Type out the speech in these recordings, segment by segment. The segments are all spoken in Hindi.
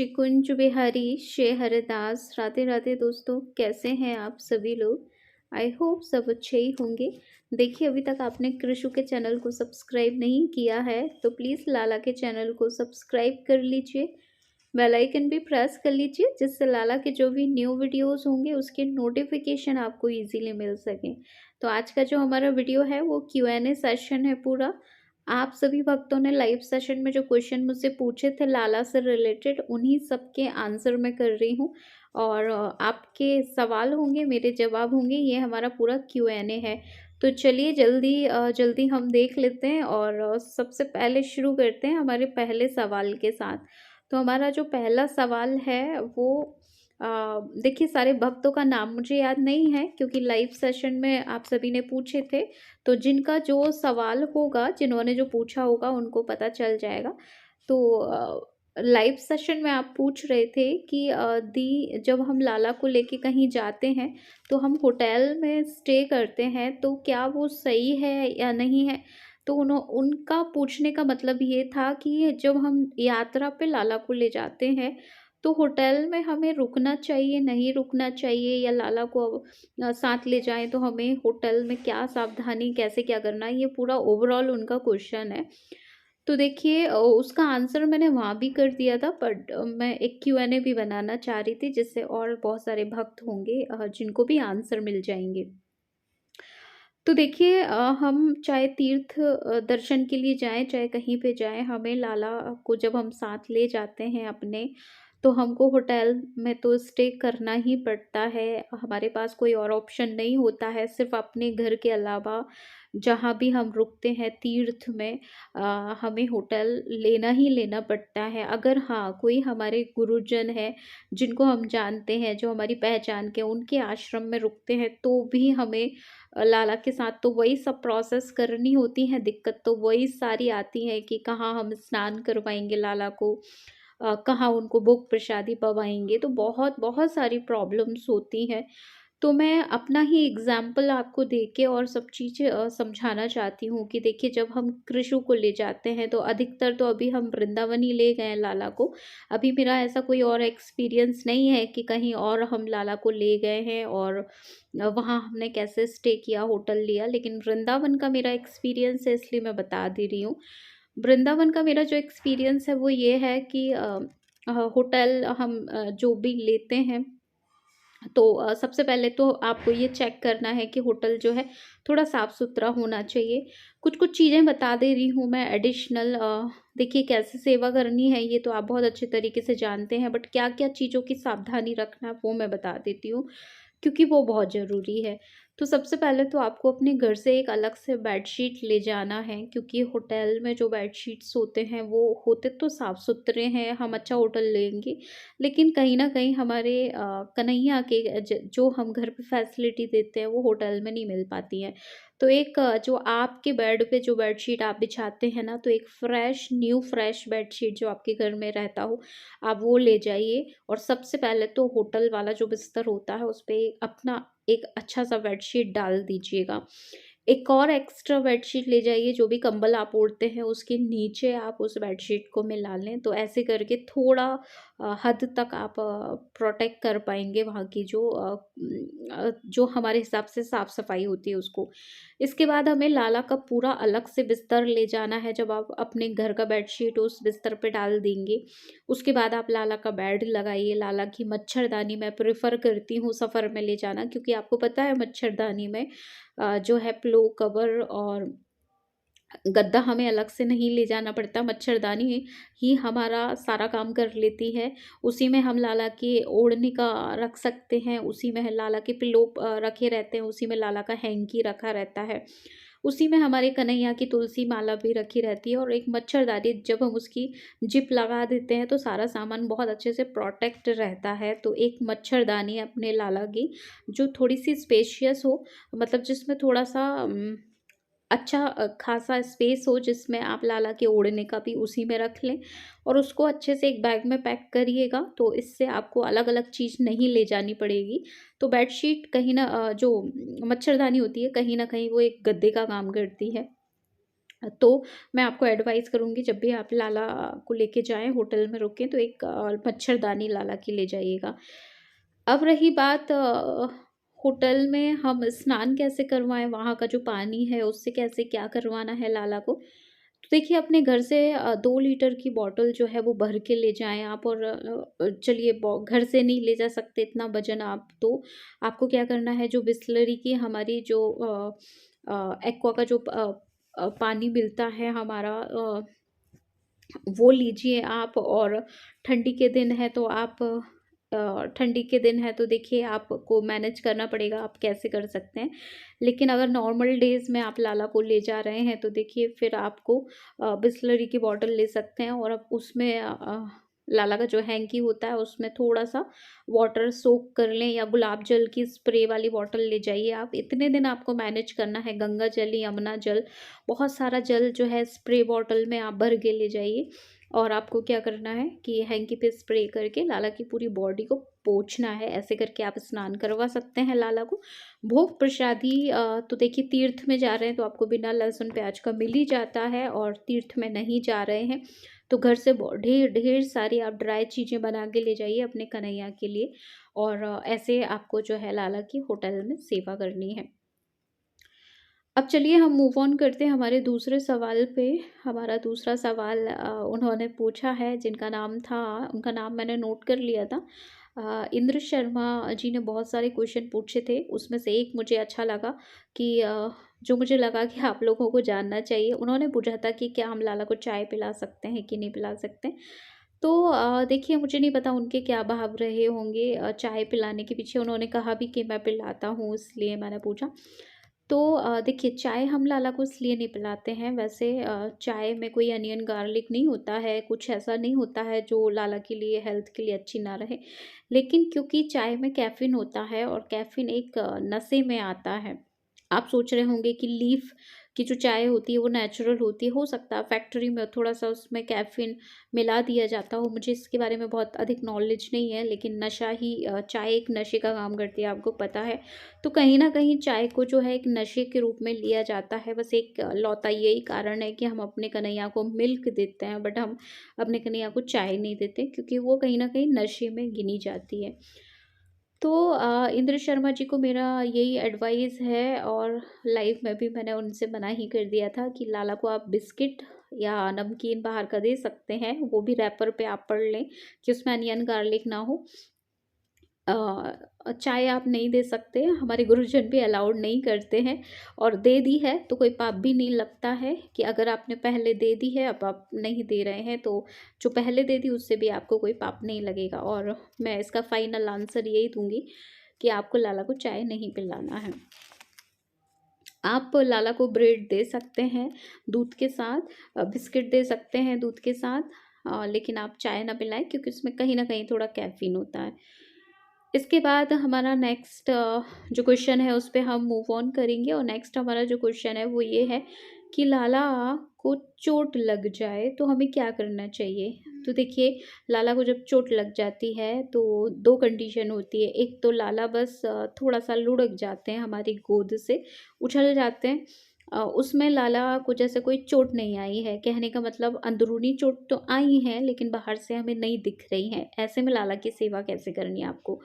श्री कुंज बिहारी श्री हरिदास। राधे राधे दोस्तों, कैसे हैं आप सभी लोग। आई होप सब अच्छे ही होंगे। देखिए, अभी तक आपने कृषु के चैनल को सब्सक्राइब नहीं किया है तो प्लीज़ लाला के चैनल को सब्सक्राइब कर लीजिए, बेल आइकन भी प्रेस कर लीजिए, जिससे लाला के जो भी न्यू वीडियोस होंगे उसके नोटिफिकेशन आपको इजीली मिल सकें। तो आज का जो हमारा वीडियो है वो Q&A सेशन है पूरा। आप सभी भक्तों ने लाइव सेशन में जो क्वेश्चन मुझसे पूछे थे लाला से रिलेटेड, उन्हीं सब के आंसर मैं कर रही हूँ। और आपके सवाल होंगे, मेरे जवाब होंगे, ये हमारा पूरा Q&A है। तो चलिए जल्दी हम देख लेते हैं और सबसे पहले शुरू करते हैं हमारे पहले सवाल के साथ। तो हमारा जो पहला सवाल है वो देखिए, सारे भक्तों का नाम मुझे याद नहीं है क्योंकि लाइव सेशन में आप सभी ने पूछे थे। तो जिनका जो सवाल होगा, जिन्होंने जो पूछा होगा, उनको पता चल जाएगा। तो लाइव सेशन में आप पूछ रहे थे कि दी जब हम लाला को लेके कहीं जाते हैं तो हम होटल में स्टे करते हैं, तो क्या वो सही है या नहीं है। तो उनका पूछने का मतलब ये था कि जब हम यात्रा पे लाला को ले जाते हैं तो होटल में हमें रुकना चाहिए, नहीं रुकना चाहिए, या लाला को साथ ले जाएं तो हमें होटल में क्या सावधानी, कैसे क्या करना है, ये पूरा ओवरऑल उनका क्वेश्चन है। तो देखिए, उसका आंसर मैंने वहाँ भी कर दिया था, बट मैं एक Q&A भी बनाना चाह रही थी जिससे और बहुत सारे भक्त होंगे जिनको भी आंसर मिल जाएंगे। तो देखिए, हम चाहे तीर्थ दर्शन के लिए जाएं, चाहे कहीं पे जाएं, हमें लाला को जब हम साथ ले जाते हैं अपने, तो हमको होटल में तो स्टे करना ही पड़ता है। हमारे पास कोई और ऑप्शन नहीं होता है। सिर्फ अपने घर के अलावा जहाँ भी हम रुकते हैं तीर्थ में, हमें होटल लेना ही लेना पड़ता है। अगर हाँ, कोई हमारे गुरुजन है जिनको हम जानते हैं, जो हमारी पहचान के, उनके आश्रम में रुकते हैं, तो भी हमें लाला के साथ तो वही सब प्रोसेस करनी होती है। दिक्कत तो वही सारी आती है कि कहाँ हम स्नान करवाएंगे लाला को, कहाँ उनको भोग प्रसादी पवाएंगे, तो बहुत बहुत सारी प्रॉब्लम्स होती हैं। तो मैं अपना ही एग्जाम्पल आपको देके और सब चीज़ें समझाना चाहती हूँ कि देखिए, जब हम कृषु को ले जाते हैं तो अधिकतर तो अभी हम वृंदावन ही ले गए हैं लाला को। अभी मेरा ऐसा कोई और एक्सपीरियंस नहीं है कि कहीं और हम लाला को ले गए हैं और वहाँ हमने कैसे स्टे किया, होटल लिया। लेकिन वृंदावन का मेरा एक्सपीरियंस है, इसलिए मैं बता दे रही हूँ। वृंदावन का मेरा जो एक्सपीरियंस है वो ये है कि होटल हम जो भी लेते हैं, तो सबसे पहले तो आपको ये चेक करना है कि होटल जो है थोड़ा साफ़ सुथरा होना चाहिए। कुछ कुछ चीज़ें बता दे रही हूँ मैं एडिशनल। देखिए, कैसे सेवा करनी है ये तो आप बहुत अच्छे तरीके से जानते हैं, बट क्या क्या चीज़ों की सावधानी रखना है वो मैं बता देती हूँ, क्योंकि वो बहुत ज़रूरी है। तो सबसे पहले तो आपको अपने घर से एक अलग से बेडशीट ले जाना है, क्योंकि होटल में जो बेडशीट्स होते हैं वो होते तो साफ़ सुथरे हैं, हम अच्छा होटल लेंगे, लेकिन कहीं न कहीं हमारे कन्हैया के जो हम घर पे फैसिलिटी देते हैं वो होटल में नहीं मिल पाती हैं। तो एक जो आपके बेड पे जो बेडशीट आप बिछाते हैं ना, तो एक फ्रेश बेडशीट जो आपके घर में रहता हो, आप वो ले जाइए। और सबसे पहले तो होटल वाला जो बिस्तर होता है उस पे अपना एक अच्छा सा बेडशीट डाल दीजिएगा। एक और एक्स्ट्रा बेडशीट ले जाइए, जो भी कंबल आप ओढ़ते हैं उसके नीचे आप उस बेडशीट को मिला लें। तो ऐसे करके थोड़ा हद तक आप प्रोटेक्ट कर पाएँगे वहाँ की जो हमारे हिसाब से साफ-सफाई होती है उसको। इसके बाद हमें लाला का पूरा अलग से बिस्तर ले जाना है। जब आप अपने घर का बेडशीट उस बिस्तर पे डाल देंगे, उसके बाद आप लाला का बेड लगाइए। लाला की मच्छरदानी मैं प्रेफ़र करती हूँ सफ़र में ले जाना, क्योंकि आपको पता है मच्छरदानी में जो है पिलो कवर और गद्दा हमें अलग से नहीं ले जाना पड़ता। मच्छरदानी ही हमारा सारा काम कर लेती है। उसी में हम लाला के ओढ़ने का रख सकते हैं, उसी में लाला के पिलो रखे रहते हैं, उसी में लाला का हैंकी रखा रहता है। उसी में हमारे कन्हैया की तुलसी माला भी रखी रहती है, और एक मच्छरदानी जब हम उसकी जिप लगा देते हैं तो सारा सामान बहुत अच्छे से प्रोटेक्ट रहता है। तो एक मच्छरदानी अपने लाला की जो थोड़ी-सी स्पेशियस हो, मतलब जिसमें थोड़ा-सा अच्छा खासा स्पेस हो, जिसमें आप लाला के ओढ़ने का भी उसी में रख लें, और उसको अच्छे से एक बैग में पैक करिएगा। तो इससे आपको अलग-अलग चीज़ नहीं ले जानी पड़ेगी। तो बेडशीट कहीं न जो मच्छरदानी होती है, कहीं न कहीं वो एक गद्दे का काम करती है। तो मैं आपको एडवाइस करूँगी जब भी आप लाला को लेके जाएँ, होटल में रुकें तो एक मच्छरदानी लाला की ले जाइएगा। अब रही बात होटल में हम स्नान कैसे करवाएँ, वहाँ का जो पानी है उससे कैसे क्या करवाना है लाला को। तो देखिए अपने घर से 2 लीटर की बॉटल जो है वो भर के ले जाएँ आप, और चलिए बॉ घर से नहीं ले जा सकते इतना वज़न आप, तो आपको क्या करना है, जो बिसलरी की हमारी जो एक्वा का जो पानी मिलता है हमारा, वो लीजिए आप। और ठंडी के दिन है तो आप ठंडी के दिन है तो देखिए आपको मैनेज करना पड़ेगा, आप कैसे कर सकते हैं। लेकिन अगर नॉर्मल डेज़ में आप लाला को ले जा रहे हैं तो देखिए फिर आपको बिसलरी की बॉटल ले सकते हैं, और अब उसमें लाला का जो हैंकी होता है उसमें थोड़ा-सा वाटर सोक कर लें, या गुलाब जल की स्प्रे वाली बॉटल ले जाइए आप। इतने दिन आपको मैनेज करना है, गंगा जल, यमुना जल, बहुत सारा जल जो है स्प्रे बॉटल में आप भर के ले जाइए। और आपको क्या करना है कि हैंकी पे स्प्रे करके लाला की पूरी बॉडी को पोंछना है। ऐसे करके आप स्नान करवा सकते हैं लाला को। भोग प्रसादी तो देखिए तीर्थ में जा रहे हैं तो आपको बिना लहसुन प्याज का मिल ही जाता है, और तीर्थ में नहीं जा रहे हैं तो घर से ढेर ढेर सारी आप ड्राई चीज़ें बना के ले जाइए अपने कन्हैया के लिए। और ऐसे आपको जो है लाला की होटल में सेवा करनी है। अब चलिए हम मूव ऑन करते हैं हमारे दूसरे सवाल पे। हमारा दूसरा सवाल उन्होंने पूछा है, जिनका नाम था, उनका नाम मैंने नोट कर लिया था। इंद्र शर्मा जी ने बहुत सारे क्वेश्चन पूछे थे, उसमें से एक मुझे अच्छा लगा कि जो मुझे लगा कि आप लोगों को जानना चाहिए। उन्होंने पूछा था कि क्या हम लाला को चाय पिला सकते हैं कि नहीं पिला सकते। तो देखिए मुझे नहीं पता उनके क्या भाव रहे होंगे चाय पिलाने के पीछे। उन्होंने कहा भी कि मैं पिलाता हूँ, इसलिए मैंने पूछा। तो देखिए चाय हम लाला को इसलिए नहीं पिलाते हैं, वैसे चाय में कोई अनियन गार्लिक नहीं होता है, कुछ ऐसा नहीं होता है जो लाला के लिए, हेल्थ के लिए अच्छी ना रहे। लेकिन क्योंकि चाय में कैफ़ीन होता है, और कैफ़ीन एक नशे में आता है। आप सोच रहे होंगे कि लीफ की जो चाय होती है वो नेचुरल होती है, हो सकता है फैक्ट्री में थोड़ा-सा उसमें कैफ़ीन मिला दिया जाता हो, मुझे इसके बारे में बहुत अधिक नॉलेज नहीं है। लेकिन नशा ही चाय एक नशे का काम करती है, आपको पता है। तो कहीं न कहीं चाय को जो है एक नशे के रूप में लिया जाता है। बस एक लौता यही कारण है कि हम अपने कन्हैया को मिल्क देते हैं, बट हम अपने कन्हैया को चाय नहीं देते, क्योंकि वो कहीं न कहीं नशे में गिनी जाती है। तो इंद्र शर्मा जी को मेरा यही एडवाइस है, और लाइव में भी मैंने उनसे मना ही कर दिया था कि लाला को आप बिस्किट या नमकीन बाहर का दे सकते हैं, वो भी रैपर पे आप पढ़ लें कि उसमें अनियन गार्लिक ना हो। चाय आप नहीं दे सकते, हमारे गुरुजन भी अलाउड नहीं करते हैं। और दे दी है तो कोई पाप भी नहीं लगता है, कि अगर आपने पहले दे दी है, अब आप नहीं दे रहे हैं, तो जो पहले दे दी उससे भी आपको कोई पाप नहीं लगेगा। और मैं इसका फाइनल आंसर यही दूंगी कि आपको लाला को चाय नहीं पिलाना है। आप लाला को ब्रेड दे सकते हैं दूध के साथ, बिस्किट दे सकते हैं दूध के साथ, लेकिन आप चाय ना पिलाएं, क्योंकि उसमें कहीं ना कहीं थोड़ा कैफीन होता है। इसके बाद हमारा नेक्स्ट जो क्वेश्चन है उस पे हम मूव ऑन करेंगे, और नेक्स्ट हमारा जो क्वेश्चन है वो ये है कि लाला को चोट लग जाए तो हमें क्या करना चाहिए। तो देखिए लाला को जब चोट लग जाती है तो दो कंडीशन होती है। एक तो लाला बस थोड़ा सा लुढ़क जाते हैं, हमारी गोद से उछल जाते हैं। उसमें लाला को जैसे कोई चोट नहीं आई है, कहने का मतलब अंदरूनी चोट तो आई है लेकिन बाहर से हमें नहीं दिख रही है। ऐसे में लाला की सेवा कैसे करनी है आपको।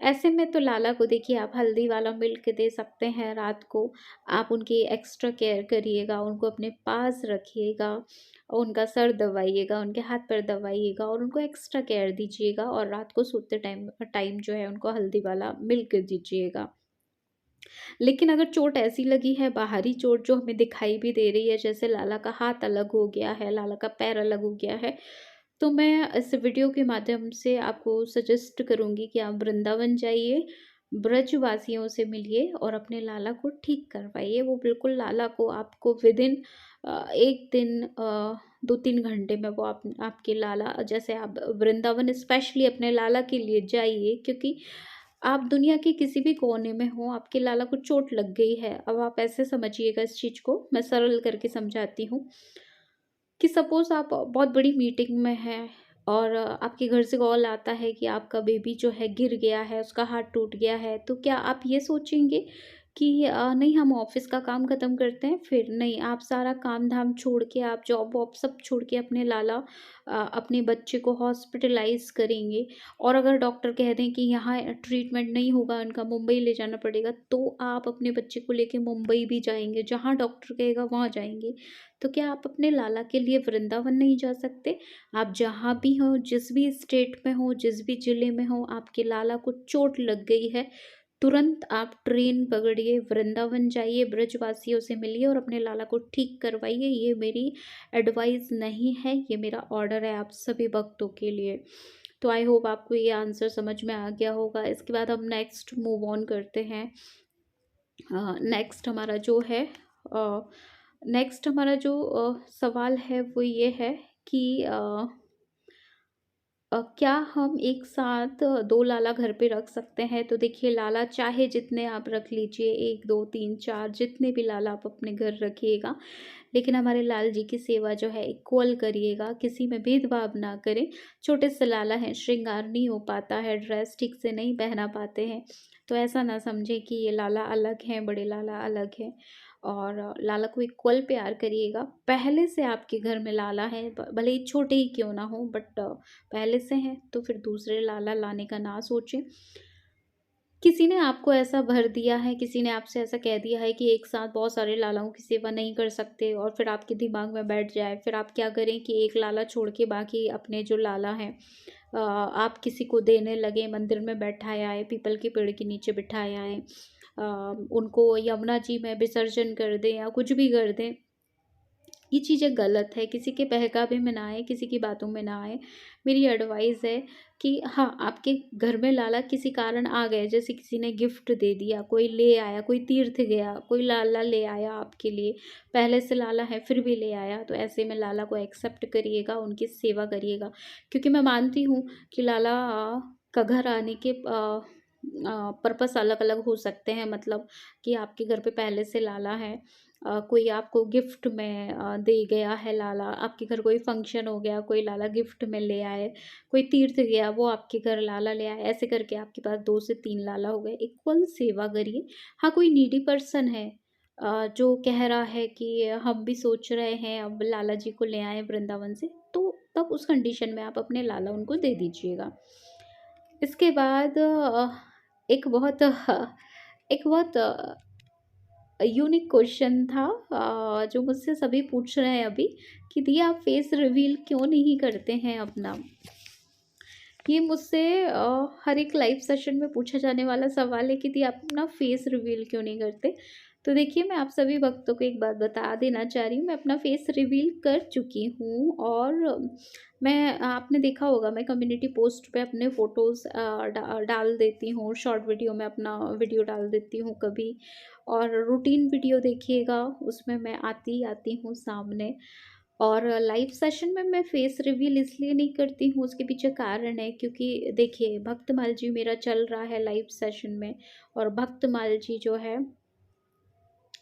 ऐसे में तो लाला को देखिए आप हल्दी वाला मिल्क दे सकते हैं रात को। आप उनकी एक्स्ट्रा केयर करिएगा, उनको अपने पास रखिएगा, उनका सर दबाइएगा, उनके हाथ पैर दबाइएगा, और उनको एक्स्ट्रा केयर दीजिएगा। और रात को सोते टाइम टाइम जो है उनको हल्दी वाला मिल्क दीजिएगा। लेकिन अगर चोट ऐसी लगी है, बाहरी चोट जो हमें दिखाई भी दे रही है, जैसे लाला का हाथ अलग हो गया है, लाला का पैर अलग हो गया है, तो मैं इस वीडियो के माध्यम से आपको सजेस्ट करूँगी कि आप वृंदावन जाइए, ब्रजवासियों से मिलिए और अपने लाला को ठीक करवाइए। वो बिल्कुल लाला को आपको विदिन 1 दिन 2-3 घंटे में वो आपके लाला, जैसे आप वृंदावन स्पेशली अपने लाला के लिए जाइए, क्योंकि आप दुनिया के किसी भी कोने में हो, आपके लाला को चोट लग गई है। अब आप ऐसे समझिएगा इस चीज़ को, मैं सरल करके समझाती हूँ कि सपोज़ आप बहुत बड़ी मीटिंग में हैं, और आपके घर से कॉल आता है कि आपका बेबी जो है गिर गया है, उसका हाथ टूट गया है। तो क्या आप ये सोचेंगे कि नहीं हम ऑफ़िस का काम ख़त्म करते हैं, फिर नहीं आप सारा काम-धाम छोड़ के, आप जॉब-वॉब सब छोड़ के अपने अपने बच्चे को हॉस्पिटलाइज़ करेंगे और अगर डॉक्टर कह दें कि यहाँ ट्रीटमेंट नहीं होगा, उनका मुंबई ले जाना पड़ेगा, तो आप अपने बच्चे को लेके मुंबई भी जाएँगे, जहाँ डॉक्टर कहेगा वहाँ जाएँगे। तो क्या आप अपने लाला के लिए वृंदावन नहीं जा सकते? आप जहाँ भी हों, जिस भी स्टेट में हों, जिस भी ज़िले में हों, आपके लाला को चोट लग गई है, तुरंत आप ट्रेन पकड़िए, वृंदावन जाइए, ब्रजवासियों से मिलिए और अपने लाला को ठीक करवाइए। ये मेरी एडवाइस नहीं है, ये मेरा ऑर्डर है आप सभी भक्तों के लिए। तो आई होप आपको ये आंसर समझ में आ गया होगा। इसके बाद हम नेक्स्ट मूव ऑन करते हैं। नेक्स्ट हमारा जो है सवाल है वो ये है कि क्या हम एक साथ 2 लाला घर पे रख सकते हैं? तो देखिए लाला चाहे जितने आप रख लीजिए, 1, 2, 3, 4 जितने भी लाला आप अपने घर रखिएगा, लेकिन हमारे लाल जी की सेवा जो है इक्वल करिएगा, किसी में भेदभाव ना करें। छोटे से लाला हैं, श्रृंगार नहीं हो पाता है, ड्रेस ठीक से नहीं पहना पाते हैं, तो ऐसा ना समझें कि ये लाला अलग हैं, बड़े लाला अलग हैं। और लाला को इक्वल प्यार करिएगा। पहले से आपके घर में लाला है, भले ही छोटे ही क्यों ना हो, बट पहले से हैं, तो फिर दूसरे लाला लाने का ना सोचें। किसी ने आपको ऐसा भर दिया है, किसी ने आपसे ऐसा कह दिया है कि एक साथ बहुत सारे लालाओं की सेवा नहीं कर सकते और फिर आपके दिमाग में बैठ जाए, फिर आप क्या करें कि एक लाला छोड़ के बाकी अपने जो लाला हैं आप किसी को देने लगे, मंदिर में बैठाए आए, पीपल के पेड़ के नीचे बिठाए आए, उनको यमुना जी में विसर्जन कर दें या कुछ भी कर दें। ये चीज़ें गलत है, किसी के बहकावे में ना आए, किसी की बातों में ना आए। मेरी एडवाइस है कि हाँ, आपके घर में लाला किसी कारण आ गए, जैसे किसी ने गिफ्ट दे दिया, कोई ले आया, कोई तीर्थ गया, कोई लाला ले आया आपके लिए, पहले से लाला है फिर भी ले आया, तो ऐसे में लाला को एक्सेप्ट करिएगा, उनकी सेवा करिएगा। क्योंकि मैं मानती हूँ कि लाला का घर आने के पर्पस अलग-अलग हो सकते हैं, मतलब कि आपके घर पे पहले से लाला है, कोई आपको गिफ्ट में दे गया है लाला, आपके घर कोई फंक्शन हो गया, कोई लाला गिफ्ट में ले आए, कोई तीर्थ गया वो आपके घर लाला ले आए, ऐसे करके आपके पास 2 से 3 लाला हो गए। इक्वल सेवा करिए। हाँ, कोई नीडी पर्सन है जो कह रहा है कि हम भी सोच रहे हैं अब लाला जी को ले आएँ वृंदावन से, तो तब उस कंडीशन में आप अपने लाला उनको दे दीजिएगा। इसके बाद एक बहुत एक बहुत यूनिक क्वेश्चन था जो मुझसे सभी पूछ रहे हैं अभी कि दी आप फेस रिवील क्यों नहीं करते हैं अपना? ये मुझसे हर एक लाइव सेशन में पूछा जाने वाला सवाल है कि दी आप अपना फेस रिवील क्यों नहीं करते? तो देखिए मैं आप सभी भक्तों को एक बात बता देना चाह रही हूँ, मैं अपना फेस रिवील कर चुकी हूँ और मैं आपने देखा होगा मैं कम्युनिटी पोस्ट पे अपने फ़ोटोज़ डाल देती हूँ, शॉर्ट वीडियो में अपना वीडियो डाल देती हूँ कभी और रूटीन वीडियो देखिएगा उसमें मैं आती आती हूँ सामने। और लाइव सेशन में मैं फेस रिवील इसलिए नहीं करती हूँ, उसके पीछे कारण है क्योंकि देखिए भक्तमाल जी मेरा चल रहा है लाइव सेशन में और भक्तमाल जी जो है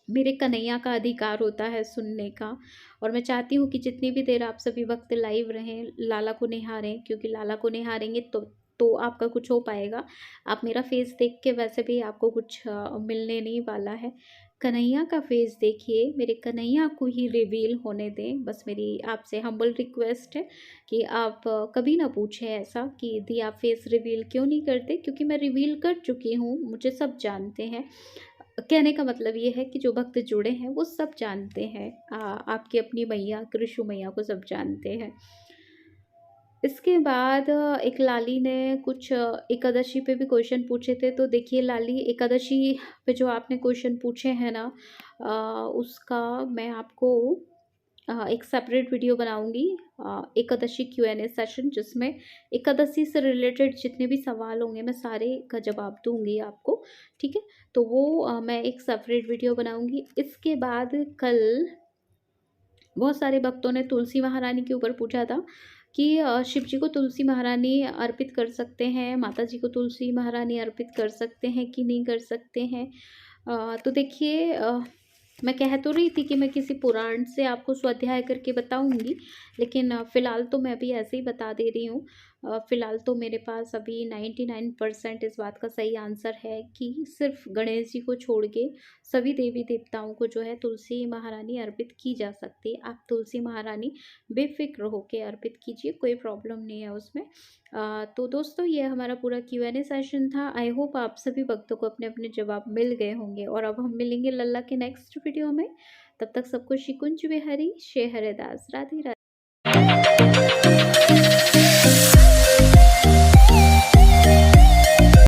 मेरे कन्हैया का अधिकार होता है सुनने का और मैं चाहती हूँ कि जितनी भी देर आप सभी वक्त लाइव रहें, लाला को निहारें क्योंकि लाला को निहारेंगे तो आपका कुछ हो पाएगा। आप मेरा फेस देख के वैसे भी आपको कुछ मिलने नहीं वाला है। कन्हैया का फेस देखिए, मेरे कन्हैया को ही रिवील होने दें, बस मेरी आपसे हम्बल रिक्वेस्ट है कि आप कभी ना पूछें ऐसा कि दी आप फेस रिवील क्यों नहीं करते, क्योंकि मैं रिवील कर चुकी हूँ, मुझे सब जानते हैं। कहने का मतलब ये है कि जो भक्त जुड़े हैं वो सब जानते हैं, आपकी अपनी मैया कृष्ण मैया को सब जानते हैं। इसके बाद एक लाली ने कुछ एकादशी पे भी क्वेश्चन पूछे थे, तो देखिए लाली एकादशी पे जो आपने क्वेश्चन पूछे हैं ना उसका मैं आपको एक सेपरेट वीडियो बनाऊंगी, एकादशी Q&A सेशन, जिसमें एकादशी से रिलेटेड जितने भी सवाल होंगे मैं सारे का जवाब दूंगी आपको, ठीक है। तो वो मैं एक सेपरेट वीडियो बनाऊंगी। इसके बाद कल बहुत सारे भक्तों ने तुलसी महारानी के ऊपर पूछा था कि शिव जी को तुलसी महारानी अर्पित कर सकते हैं, माता जी को तुलसी महारानी अर्पित कर सकते हैं कि नहीं कर सकते हैं। तो देखिए मैं कह तो रही थी कि मैं किसी पुराण से आपको स्वाध्याय करके बताऊंगी, लेकिन फ़िलहाल तो मैं अभी ऐसे ही बता दे रही हूँ। फ़िलहाल तो मेरे पास अभी 99% इस बात का सही आंसर है कि सिर्फ़ गणेश जी को छोड़ के सभी देवी-देवताओं को जो है तुलसी महारानी अर्पित की जा सकती है। आप तुलसी महारानी बेफ़िक्र होके अर्पित कीजिए, कोई प्रॉब्लम नहीं है उसमें। तो दोस्तों ये हमारा पूरा Q&A सेशन था। आई होप आप सभी भक्तों को अपने-अपने जवाब मिल गए होंगे और अब हम मिलेंगे लल्ला के नेक्स्ट वीडियो में। तब तक सबको शिकुंज बिहारी, श्री हरिदास। राधे राधे।